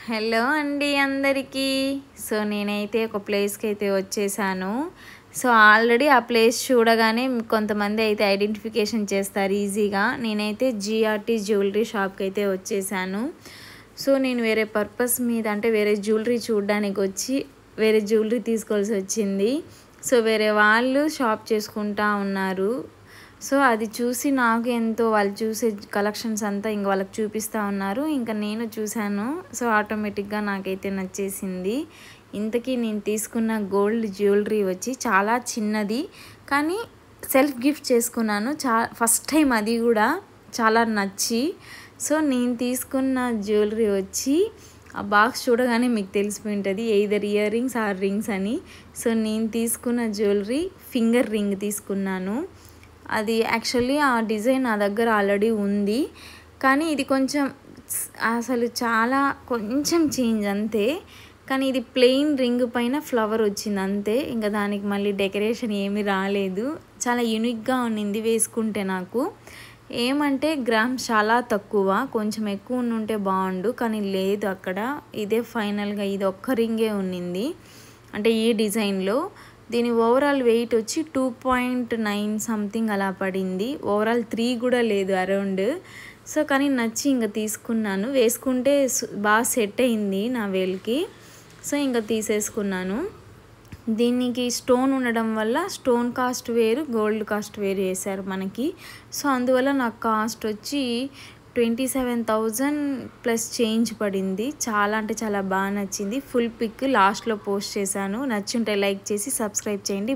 Hello అండి అందరికీ. So నేనైతే ఒక ప్లేస్కి అయితే వచ్చేసాను. సో ఆల్రెడీ ఆ ప్లేస్ చూడగానే కొంతమంది అయితే ఐడెంటిఫికేషన్ చేస్తారు ఈజీగా. నేనైతే జిఆర్టీ జ్యువెలరీ షాప్కి అయితే వచ్చేసాను. సో నేను వేరే పర్పస్ మీద అంటే వేరే జ్యువెలరీ చూడడానికి వచ్చి వేరే జ్యువెలరీ తీసుకోవాల్సి వచ్చింది. సో వేరే వాళ్ళు షాప్ చేసుకుంటా ఉన్నారు. సో అది చూసి నాకు ఎంతో వాళ్ళు చూసే కలెక్షన్స్ అంతా ఇంక వాళ్ళకి చూపిస్తూ ఉన్నారు. ఇంకా నేను చూశాను. సో ఆటోమేటిక్గా నాకైతే నచ్చేసింది. ఇంతకీ నేను తీసుకున్న గోల్డ్ జ్యువెలరీ వచ్చి చాలా చిన్నది, కానీ సెల్ఫ్ గిఫ్ట్ చేసుకున్నాను. ఫస్ట్ టైం అది కూడా చాలా నచ్చి. సో నేను తీసుకున్న జ్యువెలరీ వచ్చి ఆ బాక్స్ చూడగానే మీకు తెలిసిపోయి ఉంటుంది either ear rings or rings అని. సో నేను తీసుకున్న జ్యువెలరీ ఫింగర్ రింగ్ తీసుకున్నాను. అది యాక్చువల్లీ ఆ డిజైన్ నా దగ్గర ఆల్రెడీ ఉంది, కానీ ఇది కొంచెం అసలు చాలా కొంచెం చేంజ్ అంతే. కానీ ఇది ప్లెయిన్ రింగ్ పైన ఫ్లవర్ వచ్చింది అంతే. ఇంకా దానికి మళ్ళీ డెకరేషన్ ఏమీ రాలేదు. చాలా యూనిక్గా ఉన్నింది వేసుకుంటే. నాకు ఏమంటే గ్రామ్స్ చాలా తక్కువ, కొంచెం ఎక్కువ ఉంటే బాగుండు, కానీ లేదు అక్కడ. ఇదే ఫైనల్గా ఇది ఒక్క రింగే ఉన్నింది అంటే ఈ డిజైన్లో. దీని ఓవరాల్ వెయిట్ వచ్చి 2.9 సంథింగ్ అలా పడింది. ఓవరాల్ 3 కూడా లేదు అరౌండ్. సో కానీ నచ్చి ఇంకా తీసుకున్నాను. వేసుకుంటే బాగా సెట్ అయింది నా వేల్కి. సో ఇంకా తీసేసుకున్నాను. దీనికి స్టోన్ ఉండడం వల్ల స్టోన్ కాస్ట్ వేరు, గోల్డ్ కాస్ట్ వేరు వేశారు మనకి. సో అందువల్ల నాకు కాస్ట్ వచ్చి 27,000 ప్లస్ చేంజ్ పడింది. చాలా అంటే చాలా బాగా నచ్చింది. ఫుల్ పిక్ లాస్ట్లో పోస్ట్ చేశాను. నచ్చుంటే లైక్ చేసి సబ్స్క్రైబ్ చేయండి.